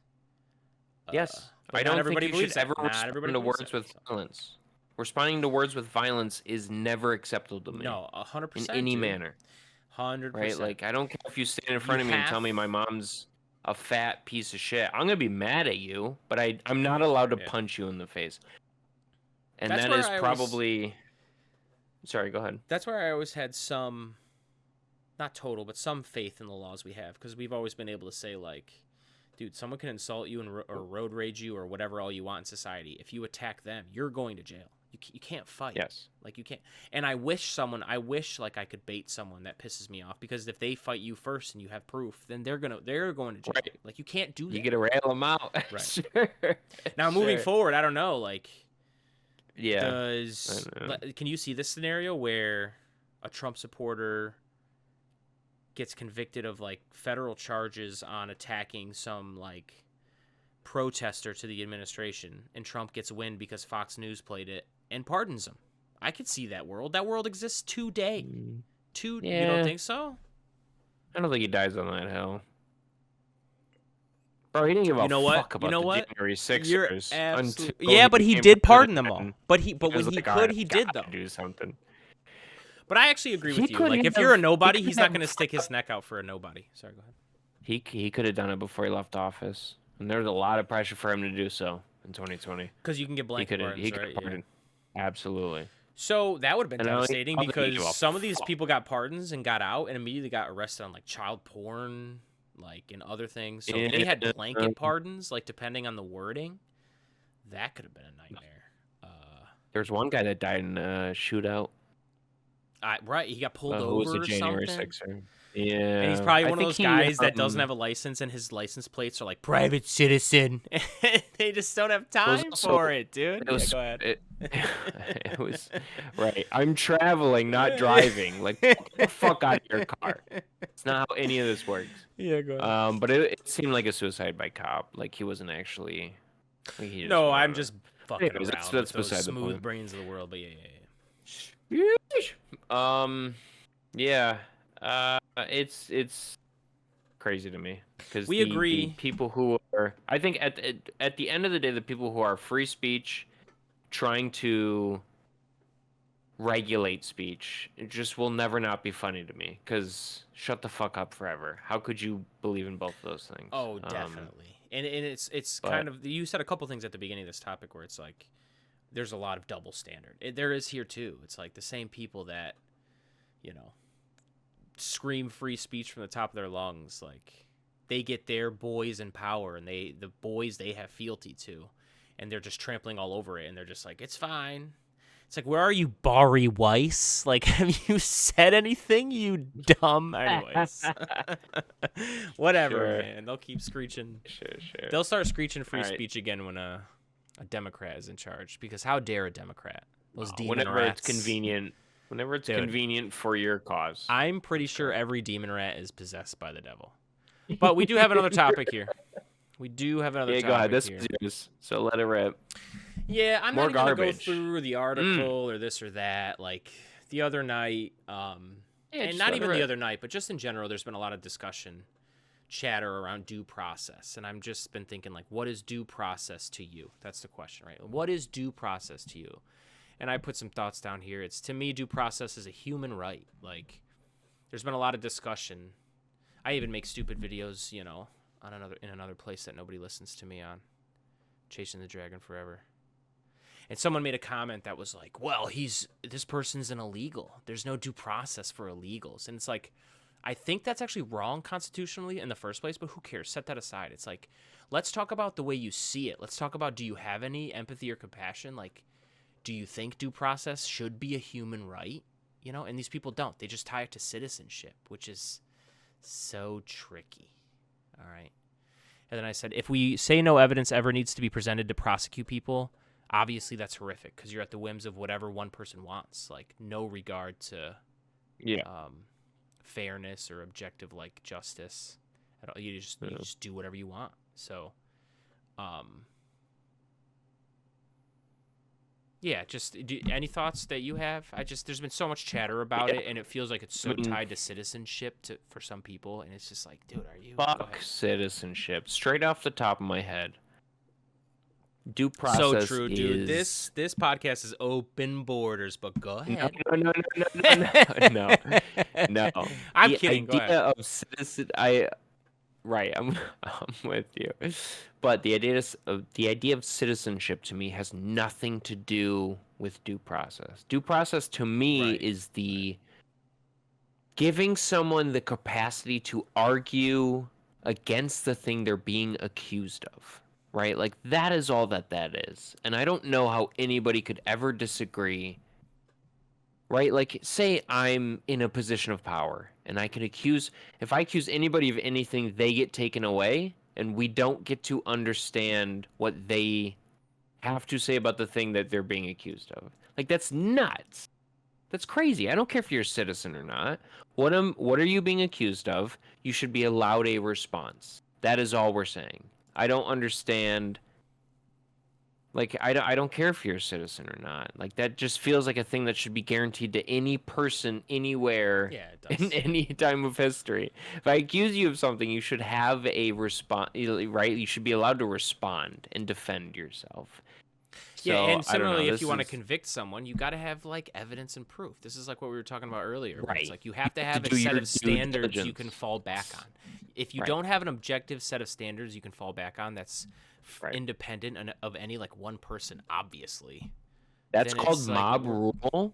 Yes, but I not don't everybody think you should believes that. ever Not everybody respond to believes words that, with so. violence. Responding to words with violence is never acceptable to me. No, 100%. In any manner. 100%. Right? Like, I don't care if you stand in front of me and tell me my mom's a fat piece of shit. I'm gonna be mad at you, but I'm not allowed to punch you in the face. And that's that is probably. Sorry, go ahead. That's where I always had some, not total, but some faith in the laws we have, because we've always been able to say like, dude, someone can insult you or road rage you or whatever all you want in society. If you attack them, you're going to jail. You can't fight. Yes. Like you can't. And I wish like I could bait someone that pisses me off, because if they fight you first and you have proof, then they're going to jail. Right. Like you can't do that. You get to rail them out. Right. Sure. Now moving forward, I don't know. Like, yeah. Can you see this scenario where a Trump supporter gets convicted of like federal charges on attacking some like protester to the administration, and Trump gets wind because Fox News played it and pardons him? I could see that world. That world exists today. You don't think so? I don't think he dies on that hill. Bro, he didn't give a fuck about the January 6ers. Yeah, but he did pardon them all. But when he could, he did though. Do something. But I actually agree with you. Like, if you're a nobody, he's not going to stick his neck out for a nobody. Sorry, go ahead. He could have done it before he left office, and there was a lot of pressure for him to do so in 2020. Because you can get blanket pardons, right? Yeah. Absolutely. So that would have been devastating, because some of these people got pardons and got out and immediately got arrested on like child porn, like, and other things. So if they had blanket pardons, like depending on the wording, that could have been a nightmare. There's one guy that died in a shootout. Right, he got pulled over or January something. 6er. Yeah, and he's probably one of those guys that doesn't have a license, and his license plates are like private citizen. They just don't have time for it, dude. Go ahead. It was right. I'm traveling, not driving. Like, get the fuck out of your car. It's not how any of this works. Yeah, go ahead. But it seemed like a suicide by cop. Like, he wasn't actually. Like, I'm just fucking around that's with those beside the smooth point. brains of the world. But yeah. Yeah. It's crazy to me, because we agree. The people who are, I think at the end of the day, the people who are free speech, trying to regulate speech, it just will never not be funny to me. Because shut the fuck up forever. How could you believe in both of those things? Oh, definitely. And it's kind of, you said a couple things at the beginning of this topic where it's like, there's a lot of double standard. There is here too. It's like the same people that, scream free speech from the top of their lungs, like they get their boys in power, and the boys they have fealty to, and they're just trampling all over it, and they're just like, it's fine. It's like, where are you, Bari Weiss? Like, have you said anything, you dumb? Anyways. Whatever, Sure. man. They'll keep screeching. Sure. They'll start screeching free speech again when a Democrat is in charge, because how dare a Democrat? Those demon whenever rats. it's convenient. Whenever it's convenient for your cause. I'm pretty sure every demon rat is possessed by the devil. But we do have another topic here. Go ahead. This is yours, so let it rip. Yeah, I'm not going to go through the article or this or that. Like, the other night, and not even the other night, but just in general, there's been a lot of discussion, chatter around due process. And I've just been thinking, like, what is due process to you? That's the question, right? What is due process to you? And I put some thoughts down here. It's, to me, due process is a human right. Like, there's been a lot of discussion. I even make stupid videos, on another place that nobody listens to me on, Chasing the Dragon Forever. And someone made a comment that was like, well, this person's an illegal. There's no due process for illegals. And it's like, I think that's actually wrong constitutionally in the first place, but who cares? Set that aside. It's like, let's talk about the way you see it. Let's talk about, do you have any empathy or compassion? Like, do you think due process should be a human right? And these people don't. They just tie it to citizenship, which is so tricky. All right. And then I said, if we say no evidence ever needs to be presented to prosecute people, obviously that's horrific, because you're at the whims of whatever one person wants. Like, no regard to fairness or objective, like, justice. You just do whatever you want. So, Yeah, just any thoughts that you have? There's been so much chatter about it, and it feels like it's so tied to citizenship for some people, and it's just like, dude, are you? Fuck citizenship. Straight off the top of my head. Due process so true, dude. is... This podcast is open borders, but go ahead. No. I'm the kidding. Go idea ahead. of citizen, right, I'm with you. But the idea of citizenship to me has nothing to do with due process. Due process to me is the giving someone the capacity to argue against the thing they're being accused of. Right? Like, that is all that is. And I don't know how anybody could ever disagree. Right? Like, say I'm in a position of power and I can if I accuse anybody of anything, they get taken away and we don't get to understand what they have to say about the thing that they're being accused of. Like, that's nuts. That's crazy. I don't care if you're a citizen or not. What are you being accused of? You should be allowed a response. That is all we're saying. I don't understand. Like, I don't care if you're a citizen or not. Like, that just feels like a thing that should be guaranteed to any person, anywhere, in any time of history. If I accuse you of something, you should have a response, right? You should be allowed to respond and defend yourself. Yeah, and similarly, if you want to convict someone, you got to have, like, evidence and proof. This is like what we were talking about earlier. Right. It's like you have to have a set of standards you can fall back on. If you don't have an objective set of standards you can fall back on, that's independent of any, like, one person, obviously. That's called mob rule,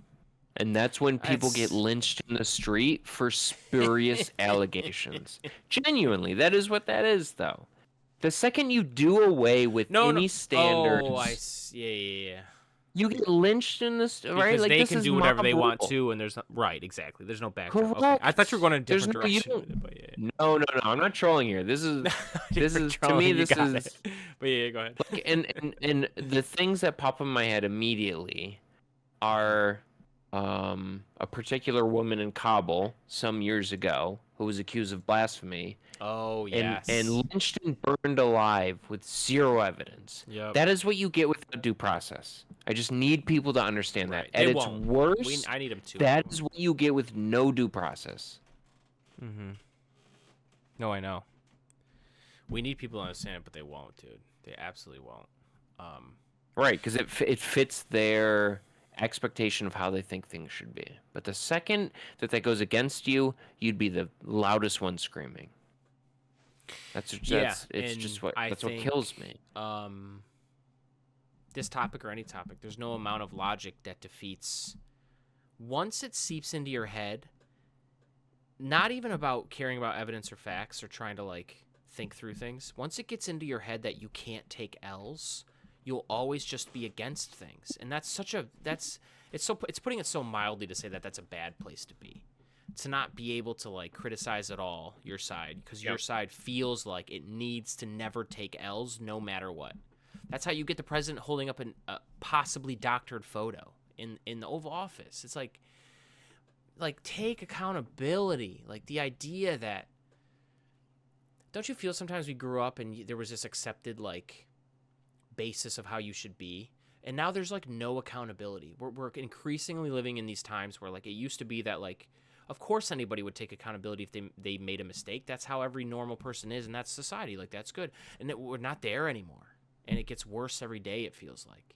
and that's when people get lynched in the street for spurious allegations. Genuinely, that is what that is, though. The second you do away with any standards, yeah. You get lynched in this, right? Because like, they this can is do whatever they want rule. to, and there's exactly. There's no background. Okay. I thought you were going a different direction with it, but yeah. No. I'm not trolling here. This is to me. This is. But yeah, go ahead. Like, and the things that pop in my head immediately are a particular woman in Kabul some years ago who was accused of blasphemy. Oh, yes. And lynched and burned alive with zero evidence. Yep. That is what you get with due process. I just need people to understand that. At its worst, I need them to. That is what you get with no due process. Mm-hmm. No, I know. We need people to understand it, but they won't, dude. They absolutely won't. Right, because it fits their expectation of how they think things should be. But the second that goes against you, you'd be the loudest one screaming. That's what kills me. This topic or any topic, there's no amount of logic that defeats. Once it seeps into your head, not even about caring about evidence or facts or trying to, like, think through things. Once it gets into your head that you can't take L's, you'll always just be against things, and it's putting it so mildly to say that that's a bad place to be. To not be able to, like, criticize at all your side because your side feels like it needs to never take L's no matter what. That's how you get the president holding up a possibly doctored photo in the Oval Office. It's like take accountability. Like, the idea that, don't you feel sometimes we grew up and there was this accepted, like, basis of how you should be, and now there's, like, no accountability. We're increasingly living in these times where, like, it used to be that, like, of course anybody would take accountability if they made a mistake. That's how every normal person is, and that's society. Like, that's good. And we're not there anymore. And it gets worse every day, it feels like.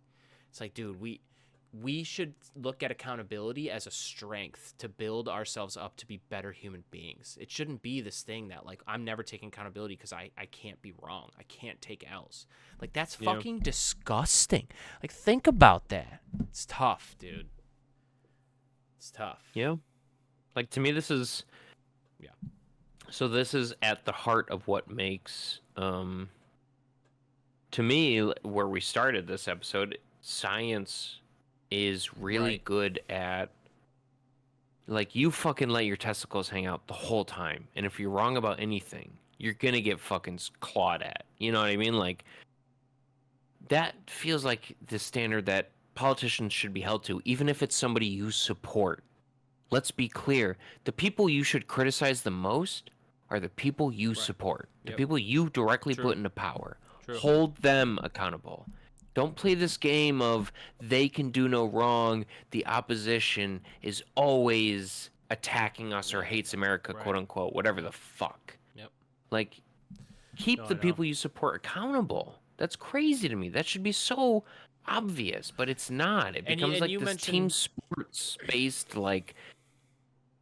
It's like, dude, we should look at accountability as a strength to build ourselves up to be better human beings. It shouldn't be this thing that, like, I'm never taking accountability because I can't be wrong. I can't take L's. Like, that's fucking disgusting. Like, think about that. It's tough, dude. It's tough. Yeah. Like, to me, this is... Yeah. So this is at the heart of what makes... to me, where we started this episode, science is really good at... Like, you fucking let your testicles hang out the whole time. And if you're wrong about anything, you're gonna get fucking clawed at. You know what I mean? Like, that feels like the standard that politicians should be held to, even if it's somebody you support. Let's be clear. The people you should criticize the most are the people you support. The people you directly put into power. Hold them accountable. Don't play this game of they can do no wrong. The opposition is always attacking us or hates America, quote unquote, whatever the fuck. Yep. Like, keep the people you support accountable. That's crazy to me. That should be so obvious, but it's not. It becomes like this team sports based, like,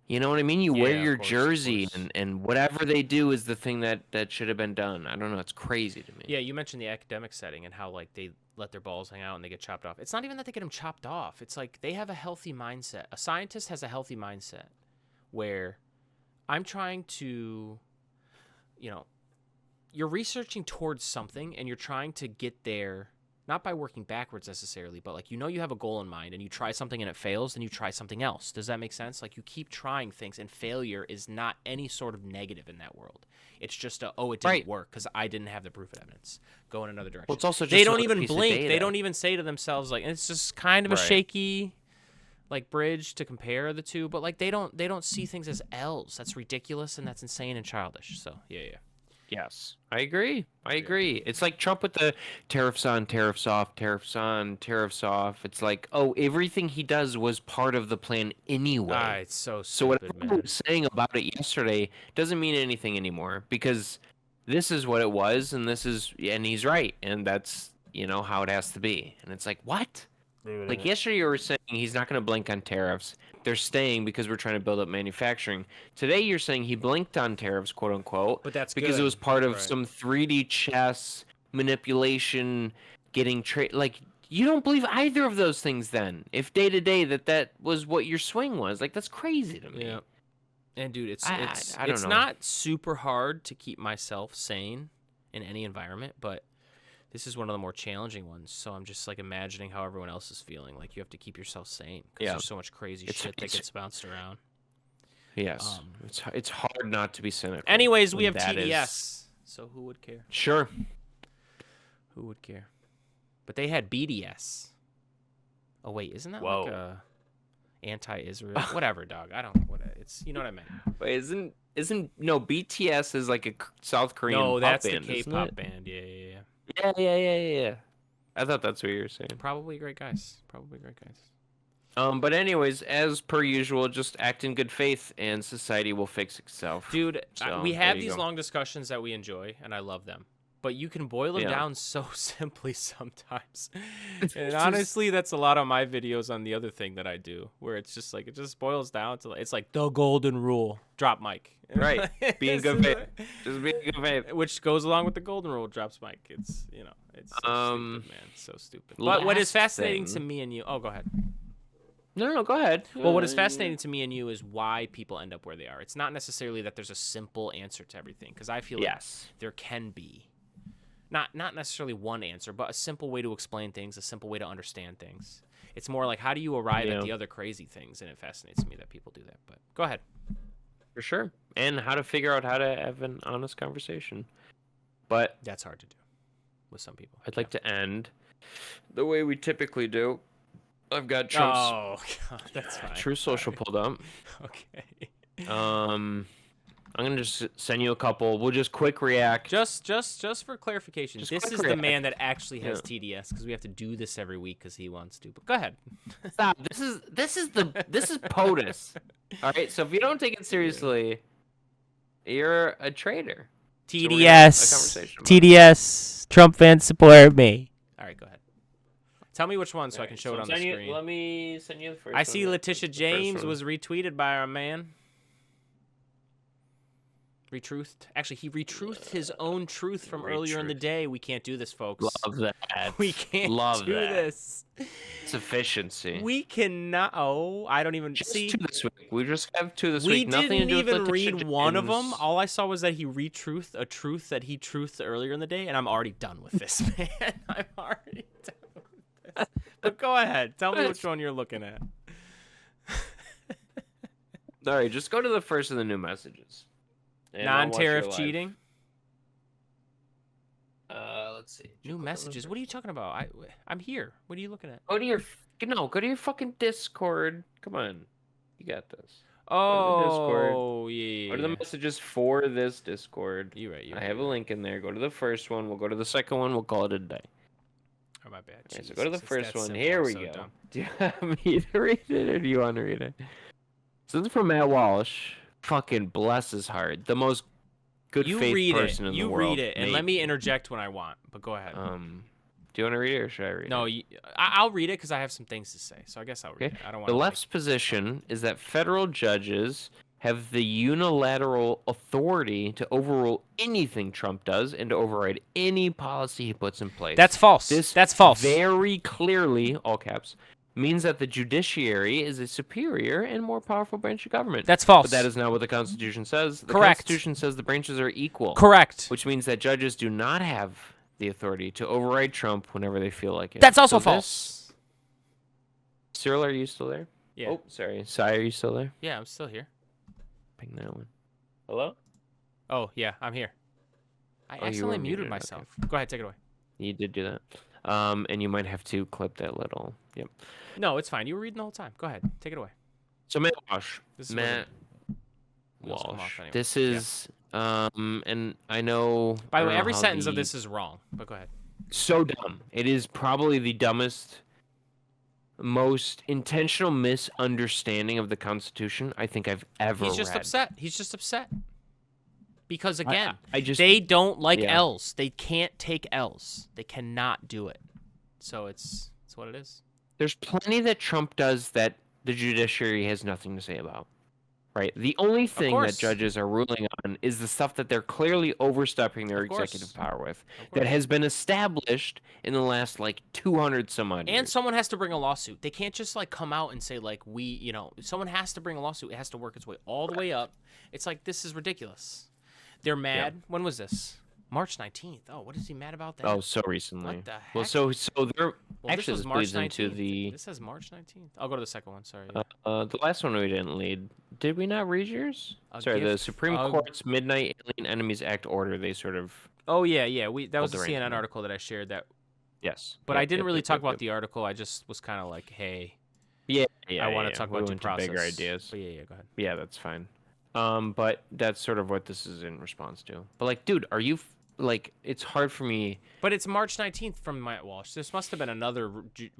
you know what I mean? You wear your jersey and whatever they do is the thing that should have been done. I don't know. It's crazy to me. Yeah, you mentioned the academic setting and how like they let their balls hang out and they get chopped off. It's not even that they get them chopped off. It's like they have a healthy mindset. A scientist has a healthy mindset where I'm trying to, you're researching towards something and you're trying to get there not by working backwards necessarily, but like, you have a goal in mind and you try something and it fails, then you try something else. Does that make sense? Like you keep trying things and failure is not any sort of negative in that world. It's just it didn't work because I didn't have the proof of evidence. Go in another direction. Well, it's also just they don't even blink. They don't even say to themselves like, it's just kind of a shaky like bridge to compare the two, but like they don't see things as L's. That's ridiculous and that's insane and childish. So yeah. Yes, I agree. It's like Trump with the tariffs on, tariffs off, tariffs on, tariffs off. It's like, oh, everything he does was part of the plan anyway. It's so stupid, so whatever he was saying about it yesterday doesn't mean anything anymore because this is what it was, and he's right, and that's how it has to be. And it's like, what? Like yesterday you were saying he's not going to blink on tariffs. They're staying because we're trying to build up manufacturing. Today you're saying he blinked on tariffs, quote unquote, but that's because it was part of some 3D chess manipulation, getting trade. Like you don't believe either of those things. Then, if day to day that was what your swing was, like that's crazy to me. Yeah. And dude, it's I don't know. not super hard to keep myself sane in any environment, but this is one of the more challenging ones, so I'm just like imagining how everyone else is feeling. Like you have to keep yourself sane because there's so much crazy shit that gets bounced around. Yes, it's hard not to be cynical. Anyways, we have TDS, so who would care? Sure, who would care? But they had BDS. Oh wait, isn't that like a anti-Israel? Whatever, dog. I don't know what it's. You know what I meant? Wait, isn't no BTS is like a South Korean? No, that's band, the K-pop band. Yeah. Yeah. I thought that's what you were saying. Probably great guys. But anyways, as per usual, just act in good faith, and society will fix itself. Dude, we have these long discussions that we enjoy, and I love them. But you can boil them down so simply sometimes. And honestly, that's a lot of my videos on the other thing that I do, where it's just like, it just boils down to, it's like the golden rule. Drop mic. Right. Be in good faith. Just be in good faith. Which goes along with the golden rule, drops mic. It's, it's so stupid, man. So stupid. But what is fascinating to me and you... Oh, go ahead. No, go ahead. Well, what is fascinating to me and you is why people end up where they are. It's not necessarily that there's a simple answer to everything, because I feel like there can be. Not necessarily one answer, but a simple way to explain things, a simple way to understand things. It's more like, how do you arrive at the other crazy things? And it fascinates me that people do that. But go ahead. For sure. And how to figure out how to have an honest conversation. But that's hard to do with some people. I'd like to end the way we typically do. I've got Trump's that's fine. True Social pulled up. Okay. I'm gonna just send you a couple. We'll just quick react. Just for clarification, this is the man that actually has TDS, because we have to do this every week because he wants to. But go ahead. Stop. This is POTUS. All right. So if you don't take it seriously, you're a traitor. TDS. TDS. Trump fans support me. All right, go ahead. Tell me which one so I can show it on the screen. Let me send you the first one. I see Letitia James was retweeted by our man. Retruthed. Actually, he retruthed his own truth from earlier in the day. We can't do this, folks. Love that. We can't do this. It's efficiency. We cannot. Oh, I don't even see. Two this week. We just have two this week. Nothing didn't to do even with read one of them. All I saw was that he retruthed a truth that he truthed earlier in the day, and I'm already done with this, man. I'm already done with this. But go ahead. Tell me which one you're looking at. All right, just go to the first of the new messages. Non-tariff cheating. Let's see. New messages. What are you talking about? I'm here. What are you looking at? Go to your fucking Discord. Come on, you got this. Oh, yeah. Go to the messages for this Discord. You're right. I have a link in there. Go to the first one. We'll go to the second one. We'll call it a day. Oh, my bad. Okay, so Jesus, go to the it's first that one. simple. Here I'm we so go. dumb. Do you have me to read it, or do you want to read it? So this is from Matt Walsh. Fucking bless his heart. The most good faith person in the world. You read it, and let me interject when I want. But go ahead. Do you want to read it, or should I read it? No, I'll read it because I have some things to say. So I guess I'll read it. I don't want The left's position is that federal judges have the unilateral authority to overrule anything Trump does and to override any policy he puts in place. That's false. That's false. Very clearly, all caps, means that the judiciary is a superior and more powerful branch of government. That's false. But that is not what the Constitution says. The Correct. Constitution says the branches are equal. Correct. Which means that judges do not have the authority to override Trump whenever they feel like it. That's also false. Cyril, are you still there? Yeah. Oh, sorry. Sai, are you still there? Yeah, I'm still here. Ping that one. Hello? Oh, yeah, I'm here. I accidentally muted myself. Okay. Go ahead, take it away. You did do that. And you might have to clip that little. Yep. No, it's fine. You were reading the whole time. Go ahead, take it away. So Matt Walsh. This is This is and I know. By the way, every sentence of this is wrong. But go ahead. So dumb. It is probably the dumbest, most intentional misunderstanding of the Constitution I think I've ever read. He's just upset. He's just upset. Because again, they don't like L's. They can't take L's. They cannot do it. So it's what it is. There's plenty that Trump does that the judiciary has nothing to say about. Right? The only thing that judges are ruling on is the stuff that they're clearly overstepping their executive power with that has been established in the last, 200 some odd years. And someone has to bring a lawsuit. They can't just, come out and say, someone has to bring a lawsuit. It has to work its way all the way up. It's like, this is ridiculous. They're mad. Yeah. When was this? March 19th. Oh, what is he mad about that? Oh, so recently. What the heck? Well, so they're actually this March bleeds 19th. Into the. This says March 19th. I'll go to the second one. Sorry. The last one we didn't lead. Did we not read yours? The Supreme Court's Midnight Alien Enemies Act order. They sort of. Oh yeah. That was the CNN article that I shared. That. Yes. But I didn't really talk about the article. I just was kind of like, hey. Yeah. I want to talk about due process. Bigger ideas. But yeah. Go ahead. Yeah, that's fine. But that's sort of what this is in response to. But dude, are you? It's hard for me. But it's March 19th from Matt Walsh. This must have been another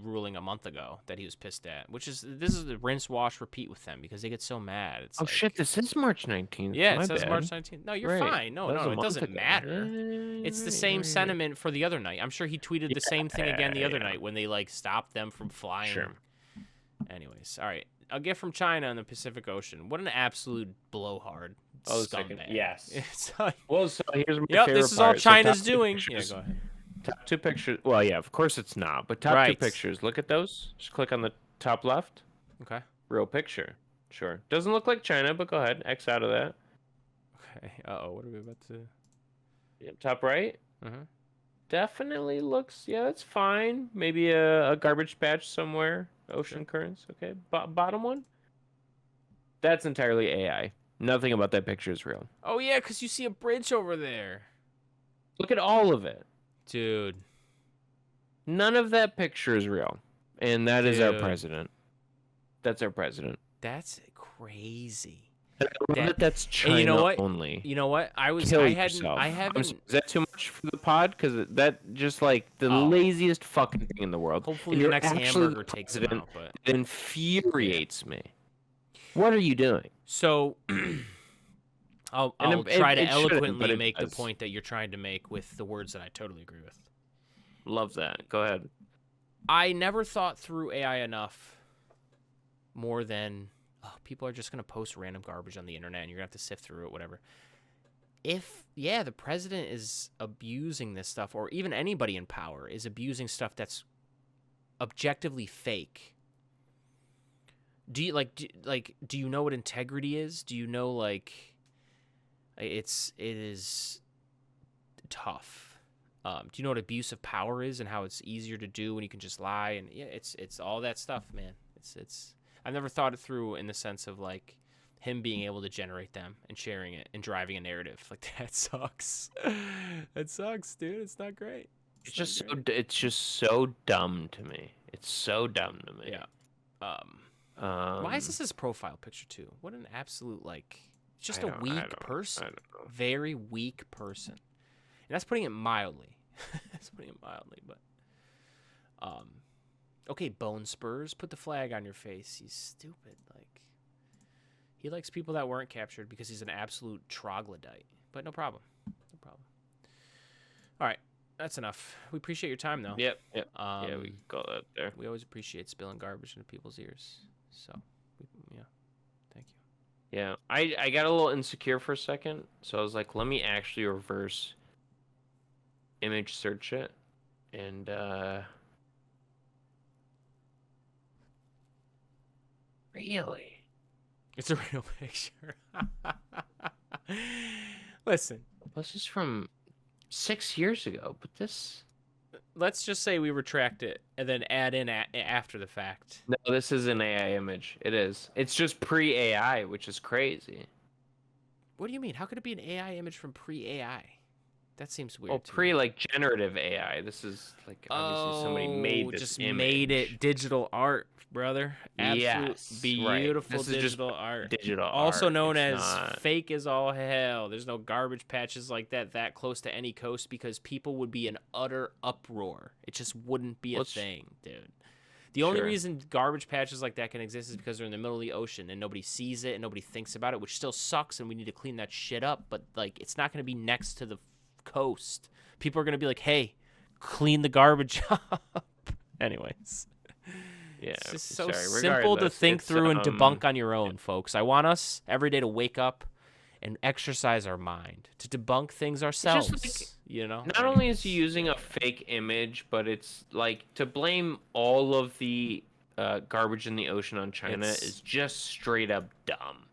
ruling a month ago that he was pissed at, this is the rinse, wash, repeat with them because they get so mad. It's shit, this is March 19th. Yeah, it says March 19th. No, you're fine. No, it doesn't matter. It's the same sentiment for the other night. I'm sure he tweeted the same thing again the other night when they, stopped them from flying. Sure. Anyways, all right. A gift from China in the Pacific Ocean. What an absolute blowhard. Scumbag. Yes. Well, so here's my favorite this is part. all China's doing. Yeah, go ahead. Top two pictures. Well, yeah, of course it's not. But top two pictures. Look at those. Just click on the top left. Okay. Real picture. Sure. Doesn't look like China, but go ahead. X out of that. Okay. What are we about to? Yep, top right. Uh-huh. Definitely looks. Yeah, that's fine. Maybe a garbage patch somewhere. Ocean currents. Okay. Bottom one. That's entirely AI. Nothing about that picture is real. Oh, yeah, because you see a bridge over there. Look at all of it. Dude. None of that picture is real. And that is our president. That's our president. That's crazy. I love that that's China only. You know what? I haven't. Is that too much for the pod? Because that just the laziest fucking thing in the world. Hopefully the next hamburger takes it out. But it infuriates me. What are you doing? So, I'll try to eloquently make the point that you're trying to make with the words that I totally agree with. Love that. Go ahead. I never thought through AI enough more than people are just going to post random garbage on the internet and you're going to have to sift through it, whatever. If, the president is abusing this stuff, or even anybody in power is abusing stuff that's objectively fake, do you know what integrity is? Do you know it is tough. Do you know what abuse of power is and how it's easier to do when you can just lie? And yeah, it's all that stuff, man. It's I've never thought it through in the sense of him being able to generate them and sharing it and driving a narrative. That sucks. That sucks, dude. It's not great. It's just so dumb to me. It's so dumb to me. Yeah. Why is this his profile picture too? What an absolute just a weak person. Very weak person. And that's putting it mildly. But Okay, Bone Spurs, put the flag on your face. He's stupid. Like, he likes people that weren't captured because he's an absolute troglodyte. But no problem. No problem. All right, that's enough. We appreciate your time, though. Yep. Yeah, we got that there. We always appreciate spilling garbage into people's ears. So, yeah, thank you. Yeah, I got a little insecure for a second, so I was like, let me actually reverse image search it, and really, it's a real picture. Listen, this is from 6 years ago, but this. Let's just say we retract it and then add in after the fact. No, this is an AI image. It is. It's just pre-AI, which is crazy. What do you mean? How could it be an AI image from pre-AI? That seems weird. Oh, like generative AI. This is like obviously somebody made this just image. made it digital art, brother. Absolute Yes, beautiful right. This digital is just art. Digital also art. known It's as not... fake as all hell. There's no garbage patches like that close to any coast because people would be in utter uproar. It just wouldn't be a thing, dude. The only reason garbage patches like that can exist is because they're in the middle of the ocean and nobody sees it and nobody thinks about it, which still sucks, and we need to clean that shit up. But like, it's not going to be next to the coast. People are going to be like, hey, clean the garbage up. Anyways. Yeah, it's just so sorry. simple to think through and debunk on your own, folks. I want us every day to wake up and exercise our mind, to debunk things ourselves, you know? Not only is he using a fake image, but it's like to blame all of the garbage in the ocean on China is just straight up dumb.